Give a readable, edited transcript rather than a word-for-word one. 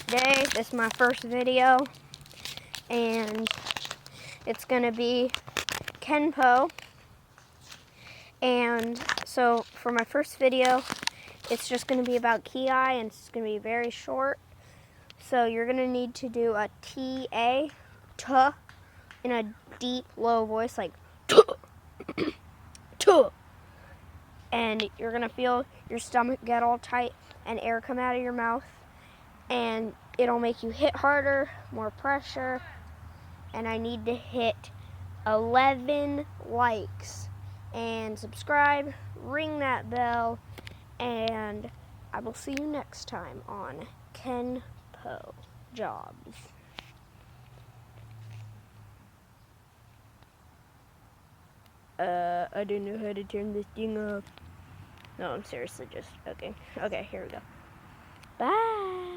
today. This is my first video, and it's gonna be Kenpo. And so for my first video, it's just gonna be about Kiai, and it's gonna be very short. So you're gonna need to do a T-A, tuh, in a deep, low voice, like tuh, tuh. And you're gonna feel your stomach get all tight and air come out of your mouth, and it'll make you hit harder, more pressure. And I need to hit 11 likes and subscribe, ring that bell, and I will see you next time on Kenpo Jobs. I don't know how to turn this thing off. No, I'm seriously just, okay, here we go. Bye!